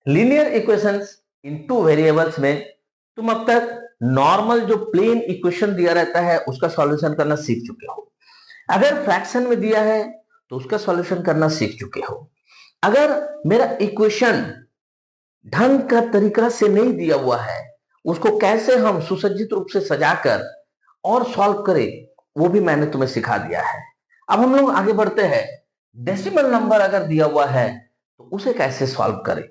Linear equations इन two variables में तुम अब तक नॉर्मल जो प्लेन इक्वेशन दिया रहता है उसका सॉल्यूशन करना सीख चुके हो। अगर फ्रैक्शन में दिया है तो उसका सॉल्यूशन करना सीख चुके हो। अगर मेरा इक्वेशन ढंग का तरीका से नहीं दिया हुआ है, उसको कैसे हम सुसज्जित रूप से सजाकर और सॉल्व करें, वो भी मैंने तुम्हें सिखा दिया है। अब हम लोग आगे बढ़ते हैं। डेसिमल नंबर अगर दिया हुआ है तो उसे कैसे सॉल्व करें।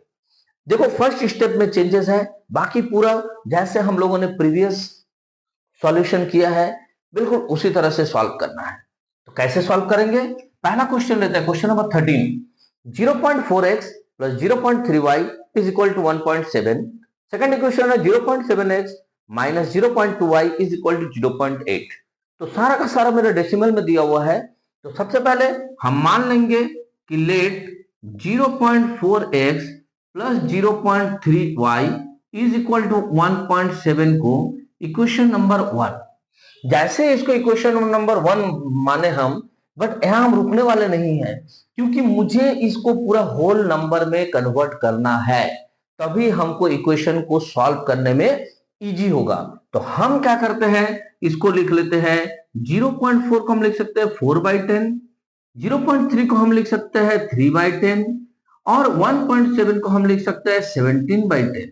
देखो, फर्स्ट स्टेप में चेंजेस है, बाकी पूरा जैसे हम लोगों ने प्रीवियस सॉल्यूशन किया है बिल्कुल उसी तरह से सॉल्व करना है। तो कैसे सॉल्व करेंगे? पहला क्वेश्चन लेते हैं, question number 13। 0.4x plus 0.3y is equal to 1.7। Second equation है 0.7x minus 0.2y is equal to 0.8। तो सारा का सारा मेरा डेसिमल में दिया हुआ है। तो सबसे पहले हम मान लेंगे कि let 0.4x plus 0.3y is equal to 1.7 को इक्वेशन नंबर 1, जैसे इसको इक्वेशन नंबर 1 माने हम, बट यहां हम रुकने वाले नहीं हैं, क्योंकि मुझे इसको पूरा होल नंबर में कन्वर्ट करना है, तभी हमको इक्वेशन को सॉल्व करने में इजी होगा। तो हम क्या करते हैं, इसको लिख लेते हैं 0.4 को हम लिख सकते हैं 4/10, 0.3 को हम लिख सकते हैं 3/10 और 1.7 को हम लिख सकते हैं 17/10।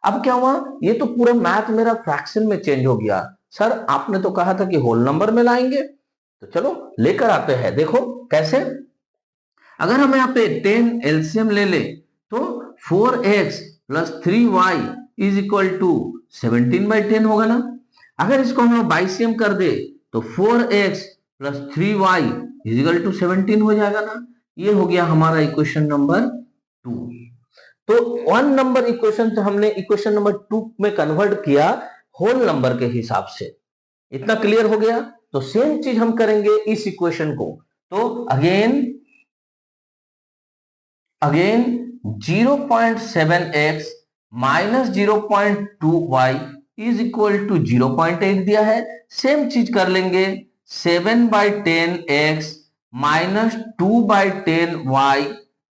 अब क्या हुआ, ये तो पूरा मैथ मेरा फ्रैक्शन में चेंज हो गया। सर आपने तो कहा था कि होल नंबर में लाएंगे, तो चलो लेकर आते हैं। देखो कैसे, अगर हम यहाँ पे 10 एलसीएम ले ले तो 4x plus 3y is equal to 17/10 होगा ना। अगर इसको हम लोग बाइसियम कर दे तो 4x plus 3y is equal to 17 हो जाएगा ना। ये हो गया हमारा इक्वेशन नंबर 2। तो 1 नंबर इक्वेशन से हमने इक्वेशन नंबर 2 में कन्वर्ट किया होल नंबर के हिसाब से। इतना क्लियर हो गया। तो सेम चीज हम करेंगे इस इक्वेशन को। तो again 0.7x minus 0.2y is equal to 0.8 दिया है। सेम चीज कर लेंगे 7/10x minus 2/10y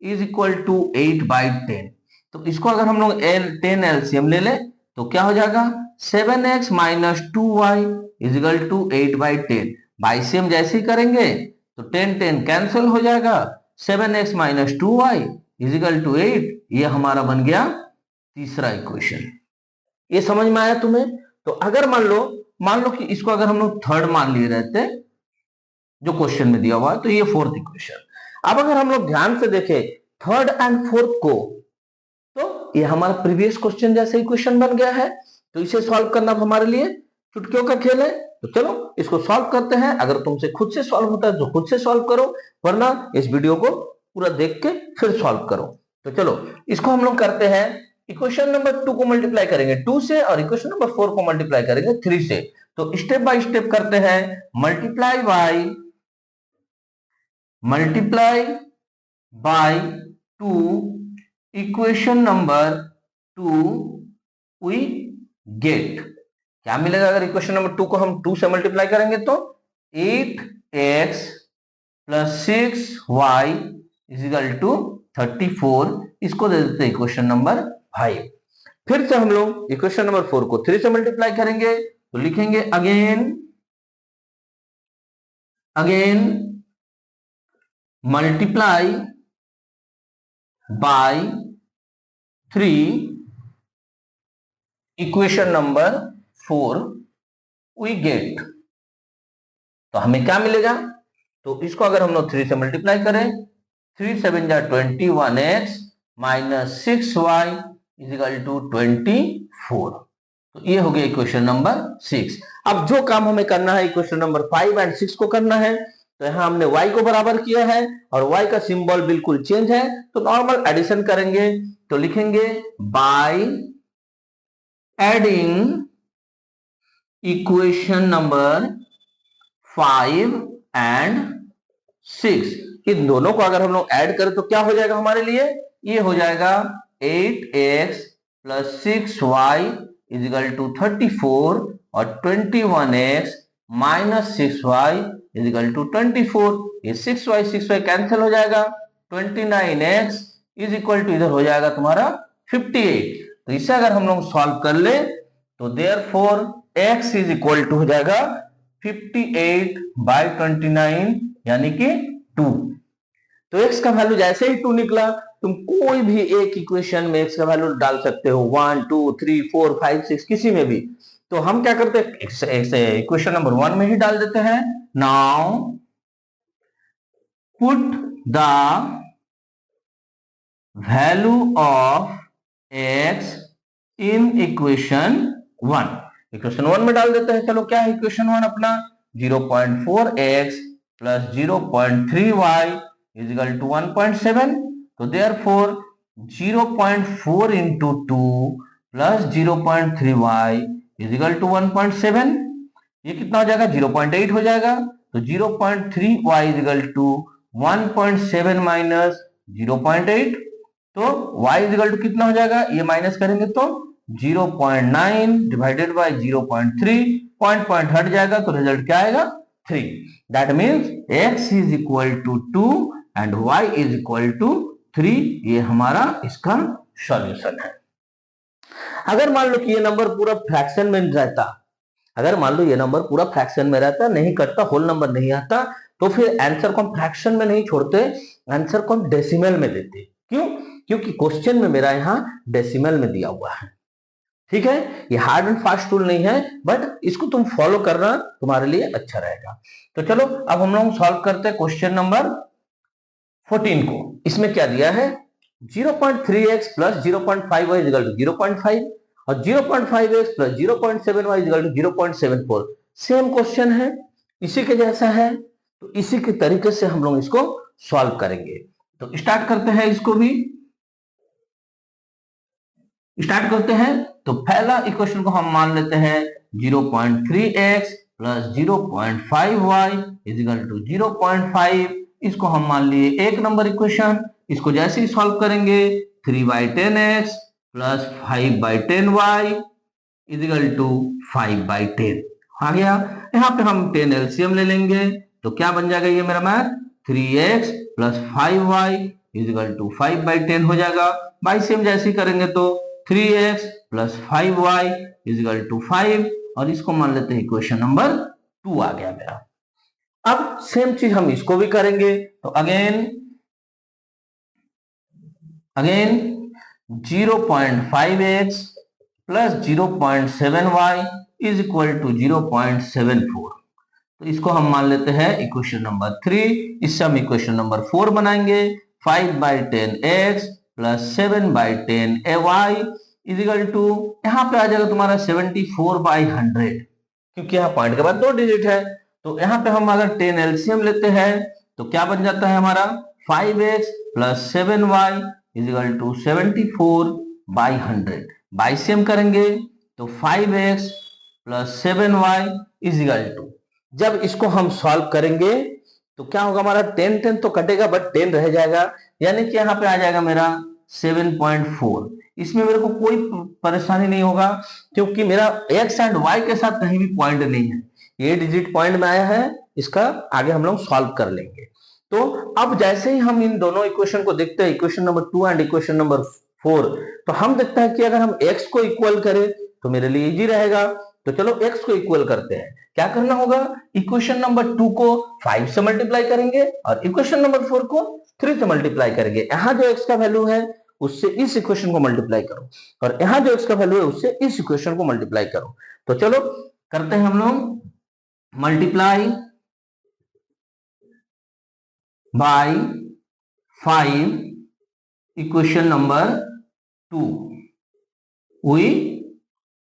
is equal to 8/10। तो इसको अगर हम लोग 10 एलसीएम ले ले तो क्या हो जाएगा 7x minus 2y is equal to 8/10। बाइसियम जैसे ही करेंगे तो 10 कैंसिल हो जाएगा, 7x minus 2y is equal to 8। ये हमारा बन गया तीसरा इक्वेशन। ये समझ में आया तुम्हें? तो अगर मान लो कि इसको अगर हम लोग थर्ड मान लिए रहते जो क्वेश्चन में दिया हुआ है, तो ये फोर्थ इक्वेशन। अब अगर हम लोग ध्यान से देखें थर्ड एंड फोर्थ को, तो ये हमारा प्रीवियस क्वेश्चन जैसे इक्वेशन बन गया है। तो इसे सॉल्व करना हमारे लिए चुटकियों का खेल है। तो चलो इसको सॉल्व करते हैं। अगर तुमसे खुद से सॉल्व होता है तो खुद से सॉल्व करो, वरना इस वीडियो को पूरा देख के फिर सॉल्व करो। तो चलो इसको हम लोग करते हैं। इक्वेशन नंबर 2 को मल्टीप्लाई करेंगे 2 से और इक्वेशन नंबर 4 को मल्टीप्लाई करेंगे 3 से। तो स्टेप बाय स्टेप करते हैं। Multiply by 2 equation number 2 we get, क्या मिलेगा अगर इक्वेशन नंबर 2 को हम 2 से मल्टीप्लाई करेंगे तो 8x plus 6y is equal to 34। इसको दे देते हैं इक्वेशन नंबर 5। फिर से हम लोग इक्वेशन नंबर 4 को 3 से मल्टीप्लाई करेंगे तो लिखेंगे again multiply by 3 equation number 4 we get. तो हमें क्या मिलेगा, तो इसको अगर हम लोग 3 से मल्टीप्लाई करें 3 7 जा 21x minus 6y is equal to 24। तो ये हो गया इक्वेशन नंबर 6। अब जो काम हमें करना है इक्वेशन नंबर 5 एंड 6 को करना है, तो यहां हमने y को बराबर किया है और y का सिंबल बिल्कुल चेंज है। तो नॉर्मल एडिशन करेंगे तो लिखेंगे by adding equation number 5 and 6, इन दोनों को अगर हम लोग ऐड करें तो क्या हो जाएगा हमारे लिए, ये हो जाएगा 8x plus 6y is equal to 34 और 21x minus 6y is equal to 24। ये 6y कैंसिल हो जाएगा, 29x इज इक्वल टू इधर हो जाएगा तुम्हारा 58। तो इसे अगर हम लोग सॉल्व कर ले तो therefore x is equal to हो जाएगा 58/29 यानी कि 2। तो x का वैल्यू जैसे ही 2 निकला, तुम कोई भी एक इक्वेशन में x का वैल्यू डाल सकते हो, 1 2 3 4 5 6 किसी में भी। तो हम क्या करते हैं, इक्वेशन नंबर 1 में ही डाल देते हैं। Now put the value of x in equation 1। Equation 1 में डाल देते हैं। चलो क्या है इक्वेशन 1 अपना, 0.4x plus 0.3y is equal to 1.7। तो therefore 0.4 into 2 plus 0.3y is equal to 1.7। ये कितना हो जाएगा, 0.8 हो जाएगा। तो 0.3y is equal to 1.7 minus 0.8। तो y इज इक्वल टू कितना हो जाएगा, ये माइनस करेंगे तो 0.9 डिवाइडेड बाय 0.3, पॉइंट हट जाएगा तो रिजल्ट क्या आएगा, 3। That means x is equal to 2 and y is equal to 3। ये हमारा इसका सॉल्यूशन है। अगर मान लो कि ये नंबर पूरा फ्रैक्शन में रहता, अगर मान लो ये नंबर पूरा फ्रैक्शन में रहता, नहीं कटता, होल नंबर नहीं आता, तो फिर आंसर को हम फ्रैक्शन में नहीं छोड़ते, आंसर को हम डेसिमल में देते। क्यों? क्योंकि क्वेश्चन में मेरा यहाँ डेसिमल में दिया हुआ है। ठीक है, ये हार्ड एंड फास्ट रूल नहीं है, बट इसको तुम फॉलो करना तुम्हारे लिए अच्छा रहेगा। तो चलो अब हम लोग सॉल्व करते हैं क्वेश्चन नंबर 14 को। इसमें क्या दिया है, 0.3x plus 0.5y equal to 0.5 और 0.5x plus 0.7y equal to 0.74। Same question है, इसी के जैसा है, तो इसी के तरीके से हम लोग इसको सॉल्व करेंगे। तो स्टार्ट करते हैं, इसको भी स्टार्ट करते हैं। तो पहला इक्वेशन को हम मान लेते हैं 0.3x plus 0.5y is equal to 0.5। इसको हम मान लिए एक नंबर इक्वेशन। इसको जैसे ही सॉल्व करेंगे 3/10x plus 5/10y is equal to 5/10 आ गया। यहाँ पे हम 10 एलसीएम ले लेंगे तो क्या बन जाएगा ये मेरा math, 3x plus 5y is equal to 5/10 हो जाएगा। बाई सेम जैसे ही करेंगे तो 3x plus 5y is equal to 5 और इसको मान लेते हैं इक्वेशन नंबर 2 आ गया मेरा। अब सेम चीज हम इसको भी करेंगे। तो again 0.5x plus 0.7y is equal to 0.74। तो इसको हम मान लेते हैं इक्वेशन नंबर 3। इससे हम इक्वेशन नंबर 4 बनाएंगे। 5/10x plus 7/10ay is equal to, यहाँ पे आ जाएगा तुम्हारा 74/100, क्योंकि यहाँ पॉइंट के बाद 2 डिजिट है। तो यहाँ पे हम अगर 10 एलसीएम लेते हैं तो क्या बन जाता है हमारा, 5x plus 7y is equal to 74/100। By same करेंगे तो 5x plus 7y is equal to, जब इसको हम सॉल्व करेंगे तो क्या होगा हमारा, 10 तो कटेगा बट 10 रह जाएगा, यानी कि यहाँ पे आ जाएगा मेरा 7.4। इसमें मेरे को कोई परेशानी नहीं होगा क्योंकि मेरा x एंड y के साथ कहीं भी पॉइंट नहीं है, ये डिजिट पॉइंट में आया है। इसका आगे हम लोग सॉल्व कर लेंगे। तो अब जैसे ही हम इन दोनों इक्वेशन को देखते हैं, equation number 2 and equation number 4, तो हम देखते हैं कि अगर हम x को इक्वल करें तो मेरे लिए इजी रहेगा। तो चलो x को इक्वल करते हैं। क्या करना होगा, इक्वेशन नंबर 2 को 5 से मल्टीप्लाई करेंगे और इक्वेशन नंबर 4 को 3 से मल्टीप्लाई करेंगे। यहाँ जो x का वैल्यू है उससे इस इक्वेशन को मल्टीप्लाई करो और यहाँ जो x का वैल्यू है उससे इस इक्वेशन को मल्टीप्लाई करो। तो चलो करते हैं हम लोग, multiply by 5 equation number 2 we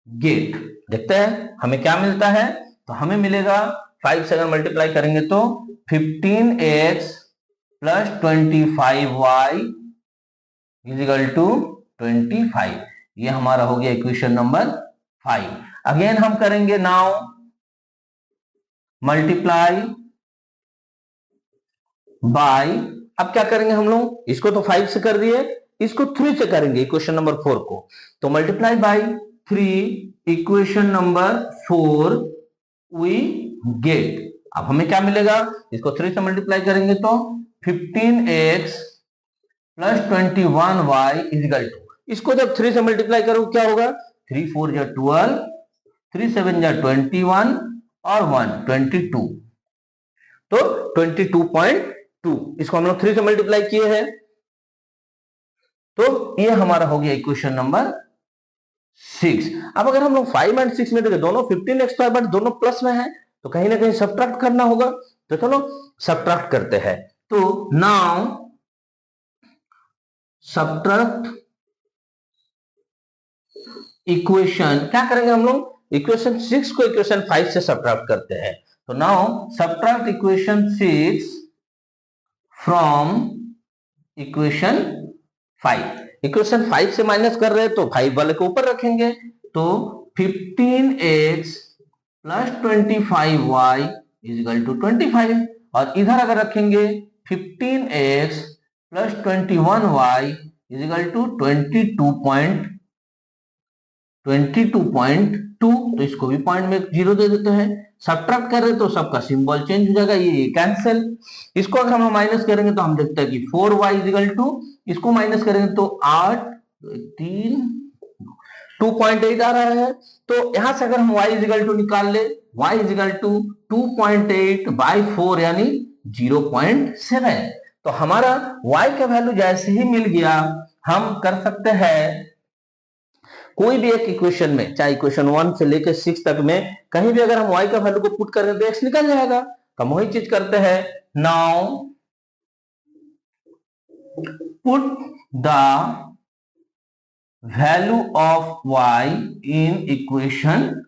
get, देखते हैं हमें क्या मिलता है। तो हमें मिलेगा 5 से अगर मल्टीप्लाई करेंगे तो 15x plus 25y is equal to 25। ये हमारा हो गया इक्वेशन नंबर 5। अगेन हम करेंगे नाउ मल्टीप्लाई बाय, अब क्या करेंगे हम लोग, इसको तो 5 से कर दिए, इसको 3 से करेंगे इक्वेशन नंबर 4 को। तो multiply by 3 equation number 4 we get. अब हमें क्या मिलेगा, इसको 3 से मल्टीप्लाई करेंगे तो 15x plus 21y is equal to, इसको जब 3 से मल्टीप्लाई करो क्या होगा, 3 4 जा 12, 3 7 जा 21 और 1 22, तो 22.2 इसको हम लोग 3 से मल्टीप्लाई किए हैं, तो ये हमारा हो गया इक्वेशन नंबर 6। अब अगर हम लोग 5 एंड 6 में देखें, दोनों 15x² बट दोनों प्लस में है, तो कहीं ना कहीं सब्ट्रैक्ट करना होगा, तो चलो सब्ट्रैक्ट करते हैं। तो नाउ सब्ट्रैक्ट इक्वेशन, क्या करेंगे हम लोग, इक्वेशन 6 को इक्वेशन 5 से सब्ट्रैक्ट करते हैं। तो now subtract equation 6 from equation 5। Equation 5 से माइनस कर रहे हैं तो 5 वाले को ऊपर रखेंगे, तो 15x plus 25y is equal to 25, और इधर अगर रखेंगे 15x plus 21y is equal to 22.2, तो इसको भी पॉइंट में 0 दे देते हैं। सब्ट्रैक्ट कर रहे तो सबका सिंबल चेंज हो जाएगा, ये कैंसिल। इसको अगर हम माइनस करेंगे तो हम देखते हैं कि 4y इज इक्वल टू, इसको माइनस करेंगे तो 8 3 2.8 आ रहा है। तो यहां से अगर हम y इज इक्वल टू निकाल ले, y is equal to 2.8 by 4 यानी 0.7, तो हमारा y का वैल्यू जैसे ही मिल गया, हम कर सकते हैं कोई भी एक इक्वेशन में, चाहे इक्वेशन 1 से लेकर 6 तक में, कहीं भी अगर हम y का वैल्यू को पुट करें तो x निकल जाएगा। तो हम वही चीज करते हैं, now put the value of y in equation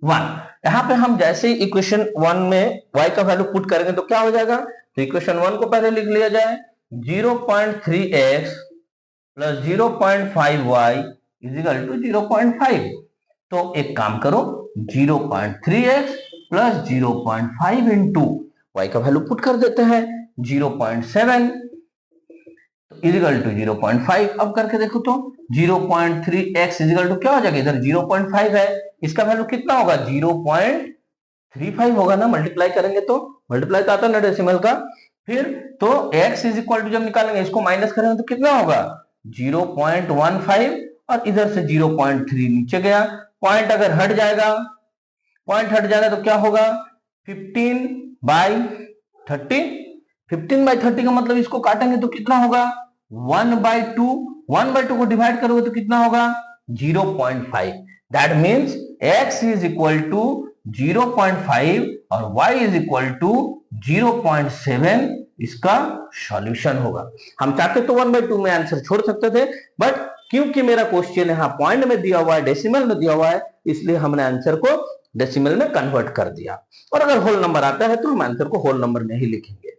1। यहां पे हम जैसे ही इक्वेशन 1 में y का वैल्यू पुट करेंगे तो क्या हो जाएगा, तो इक्वेशन 1 को पहले लिख लिया जाए, 0.3x plus 0.5y is equal to 0.5। तो एक काम करो, 0.3x प्लस 0.5 इंटू y का वैल्यू पुट कर देते हैं 0.7 इज इक्वल टू 0.5। अब करके देखो तो 0.3x इज इक्वल टू क्या हो जाएगा, इधर 0.5 है, इसका वैल्यू कितना होगा, 0.35 होगा ना, मल्टीप्लाई करेंगे तो, मल्टीप्लाई तो आता है ना डेसिमल का। फिर तो x इज इक्वल टू जब निकालेंगे इसको माइनस करेंगे तो कितना होगा, 0.15, और इधर से 0.3 नीचे गया, पॉइंट अगर हट जाएगा, पॉइंट हट जाएगा तो क्या होगा, 15/30। 15/30 का मतलब इसको काटेंगे तो कितना होगा, 1/2। 1/2 को डिवाइड करोगे तो कितना होगा, 0.5। That means x is equal to 0.5 और y इज इक्वल टू 0.7 इसका सॉल्यूशन होगा। हम चाहते तो 1/2 में आंसर छोड़ सकते थे, बट क्योंकि मेरा क्वेश्चन यहाँ पॉइंट में दिया हुआ है, डेसिमल में दिया हुआ है, इसलिए हमने आंसर को डेसिमल में कन्वर्ट कर दिया। और अगर होल नंबर आता है तो हम आंसर को होल नंबर में ही लिखेंगे।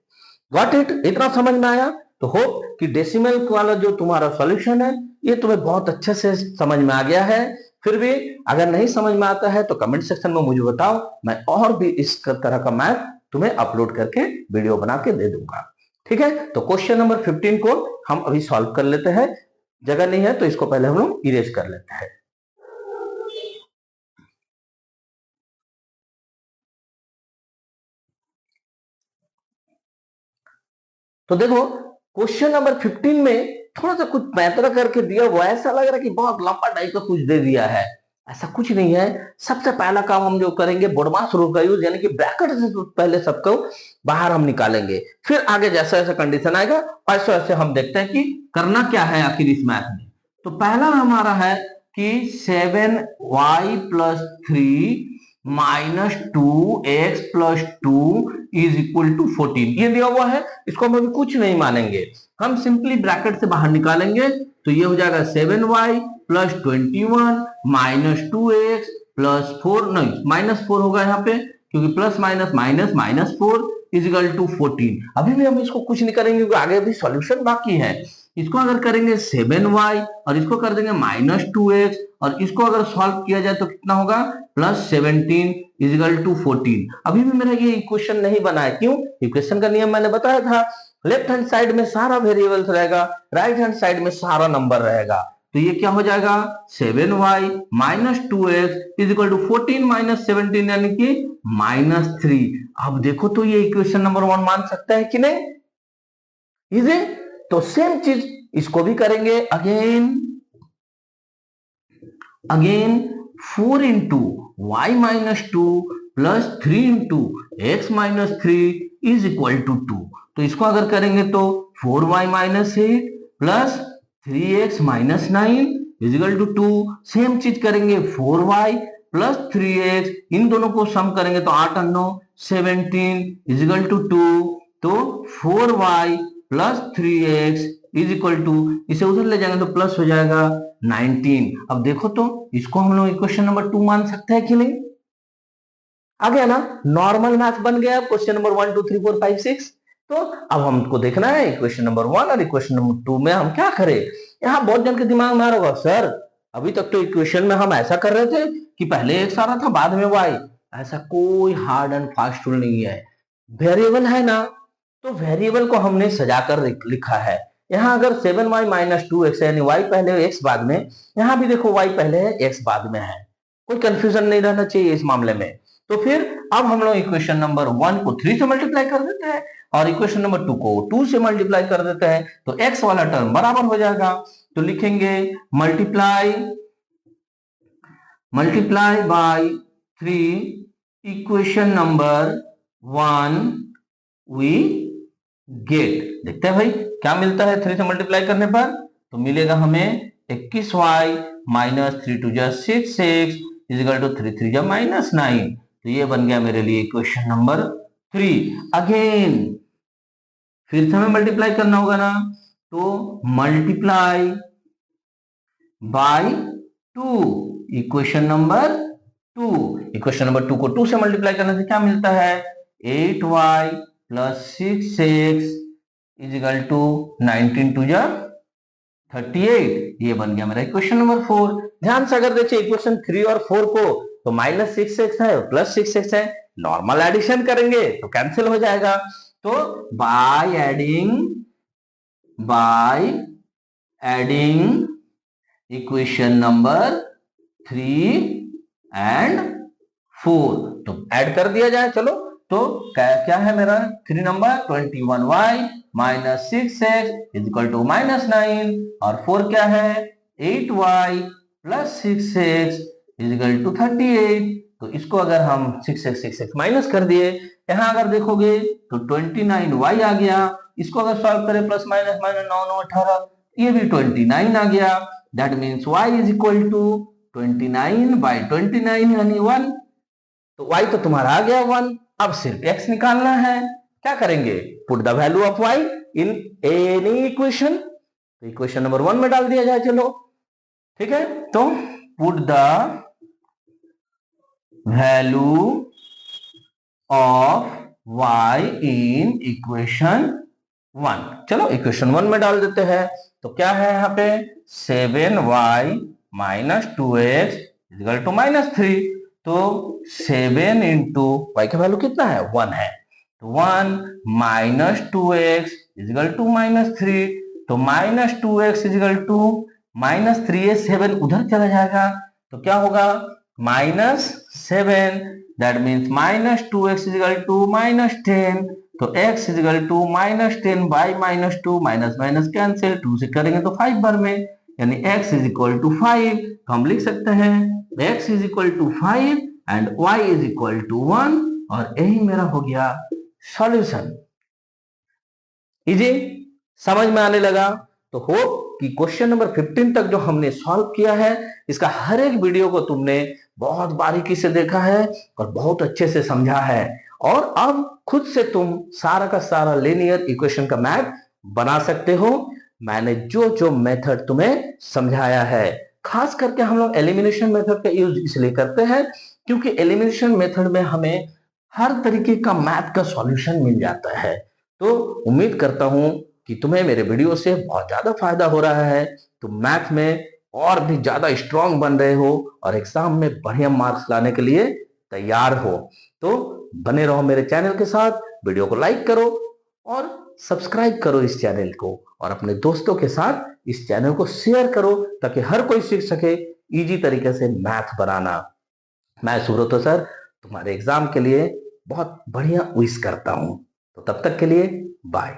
Got it? इतना समझ में आया? तो होप कि डेसिमल वाला जो तुम्हारा सॉल्यूशन है ये तुम्हें बहुत अच्छे से समझ में आ गया है। फिर भी अगर नहीं समझ में आता है तो कमेंट सेक्शन में मुझे बताओ, मैं और भी इस तरह का मैथ तुम्हें अपलोड करके वीडियो बना के दे दूंगा। ठीक है, तो क्वेश्चन नंबर 15 को हम अभी सॉल्व कर लेते हैं। जगह नहीं है तो इसको पहले हम लोग इरेज कर लेते हैं। तो देखो क्वेश्चन नंबर 15 में थोड़ा सा कुछ पैतरा करके दिया हुआ है, ऐसा लग रहा है कि बहुत लंबा टाइप का कुछ दे दिया है। ऐसा कुछ नहीं है। सबसे पहला काम हम जो करेंगे, बोडमास रूल का यूज, यानी कि ब्रैकेट से तो पहले सबको बाहर हम निकालेंगे, फिर आगे जैसा जैसा कंडीशन आएगा वैसे वैसे हम देखते हैं कि करना क्या है आखिर इस मैथ में। तो पहला हमारा है कि 7y plus 3 minus 2x plus 2 is equal to 14, ये दिया हुआ है। इसको हम अभी कुछ नहीं मानेंगे, हम सिंपली ब्रैकेट से बाहर निकालेंगे, तो ये हो जाएगा 7y plus 21 minus 2x plus 4, नहीं माइनस 4 होगा यहाँ पे, क्योंकि plus minus minus minus 4 is equal to 14। अभी भी हम इसको कुछ नहीं करेंगे क्योंकि आगे भी सॉल्यूशन बाकी है। इसको अगर करेंगे 7y और इसको कर देंगे माइनस 2x, और इसको अगर सॉल्व किया जाए तो कितना होगा, प्लस 17 इज इक्वल टू 14। अभी भी मेरा ये इक्वेशन नहीं बना है, क्यों? इक्वेशन का नियम मैंने बताया था, लेफ्ट हैंड साइड में सारा वेरिएबल्स रहेगा, राइट हैंड साइड में सारा नंबर रहेगा। तो ये क्या हो जाएगा, 7y minus 2x is equal to 14 minus 17 यानी कि माइनस 3। अब देखो तो ये इक्वेशन नंबर 1 मान सकता है कि नहीं? इजी। तो सेम चीज इसको भी करेंगे again, again 4 into y minus two plus 3 into x minus three is equal to 2। तो इसको अगर करेंगे तो 4y minus eight plus 3x minus nine is equal to 2। Same चीज करेंगे 4y प्लस 3x, इन दोनों को सम करेंगे तो 8 और 9 17 इज इक्वल टू 2। तो 4y plus 3x is equal to, इसे उधर ले जाएंगे तो प्लस हो जाएगा 19। अब देखो तो इसको हम लोग इक्वेशन नंबर 2 मान सकते हैं कि नहीं? आ गया ना, नॉर्मल मैथ बन गया क्वेश्चन नंबर 1 2 3 4 5 6। तो अब हमको देखना है इक्वेशन नंबर 1 और इक्वेशन नंबर 2 में हम क्या करें। यहाँ बहुत जन के दिमाग में आ रहा होगा, सर अभी तक तो इक्वेशन में हम ऐसा कर रहे थे कि पहले एक्स आ रहा था बाद में वाई। ऐसा कोई हार्ड एंड फास्ट रूल नहीं है। वेरिएबल है ना, तो वेरिएबल को हमने सजाकर लिखा है। यहाँ अगर 7y माइनस टू एक्स यानी y पहले x बाद में, यहाँ भी देखो y पहले है x बाद में है, कोई कंफ्यूजन नहीं रहना चाहिए इस मामले में। तो फिर अब हम लोग इक्वेशन नंबर 1 को 3 से मल्टीप्लाई कर देते हैं और इक्वेशन नंबर 2 को 2 से मल्टीप्लाई कर देते हैं, तो x वाला टर्म बराबर हो जाएगा। तो लिखेंगे multiply by 3 equation number 1 we get. देखते हैं भाई क्या मिलता है 3 से मल्टीप्लाई करने पर। तो मिलेगा हमें 21y माइनस 3 टू जा 6 एक्स इज इक्वल टू 3 3 जा माइनस 9। तो ये बन गया मेरे लिए इक्वेशन नंबर 3। अगेन फिर से हमें मल्टीप्लाई करना होगा ना, तो multiply by 2 equation number 2। Equation number 2 को 2 से मल्टीप्लाई करने से क्या मिलता है, 8y plus 6x is equal to 19 टू जा 38। ये बन गया मेरा इक्वेशन नंबर 4। ध्यान से अगर देखिए इक्वेशन 3 और 4 को, तो माइनस 6x है प्लस 6x है, नॉर्मल एडिशन करेंगे तो कैंसिल हो जाएगा। तो by adding equation number 3 and 4, तो ऐड कर दिया जाए। चलो तो क्या है मेरा 3 number 21y minus 6x is equal to minus 9 और 4 क्या है 8y plus 6x is equal to 38। तो इसको अगर हम 6x माइनस कर दिए, यहां अगर देखोगे तो 29y आ गया। इसको अगर सॉल्व करें प्लस माइनस माइनस 9 9 18, ये भी 29 आ गया। That means y is equal to 29 by 29 यानी 1। तो y तो तुम्हारा आ गया 1। अब सिर्फ x निकालना है। क्या करेंगे, put the value of y in any equation. तो इक्वेशन नंबर 1 में डाल दिया जाए। चलो ठीक है, तो put the value of y in equation 1। चलो इक्वेशन 1 में डाल देते हैं। तो क्या है यहाँ पे 7y minus 2x equal to minus 3। तो 7 इंटू वाई का वैल्यू कितना है 1 है, तो 1 minus 2x equal to minus 3। तो minus 2x equal to minus 3 7 उधर चला जाएगा, तो क्या होगा minus 7। That means minus 2x equal to minus 10। तो x equal to minus 10 by minus 2, minus minus cancel, 2 से करेंगे तो 5 बार में, यानी x इज इक्वल टू 5। तो हम लिख सकते हैं x is equal to 5 and y is equal to 1, और यही मेरा हो गया सॉल्यूशन। इजी, समझ में आने लगा? तो होप कि क्वेश्चन नंबर 15 तक जो हमने सॉल्व किया है, इसका हर एक वीडियो को तुमने बहुत बारीकी से देखा है और बहुत अच्छे से समझा है, और अब खुद से तुम सारा का सारा लीनियर इक्वेशन का मैथ बना सकते हो। मैंने जो जो मेथड तुम्हें समझाया है, खास करके हम लोग एलिमिनेशन मेथड का यूज इसलिए करते हैं क्योंकि एलिमिनेशन मेथड में हमें हर तरीके का मैथ का सॉल्यूशन मिल जाता है। तो उम्मीद करता हूं कि तुम्हें मेरे वीडियो से बहुत ज्यादा फायदा हो रहा है, तुम मैथ में और भी ज्यादा स्ट्रांग बन रहे हो और एग्जाम में बढ़िया मार्क्स लाने के लिए तैयार हो। तो बने रहो मेरे चैनल के साथ, वीडियो को लाइक करो और सब्सक्राइब करो इस चैनल को, और अपने दोस्तों के साथ इस चैनल को शेयर करो ताकि हर कोई सीख सके इजी तरीके से मैथ बनाना। मैं सुब्रतो सर तुम्हारे एग्जाम के लिए बहुत बढ़िया विश करता हूं। तो तब तक के लिए बाय।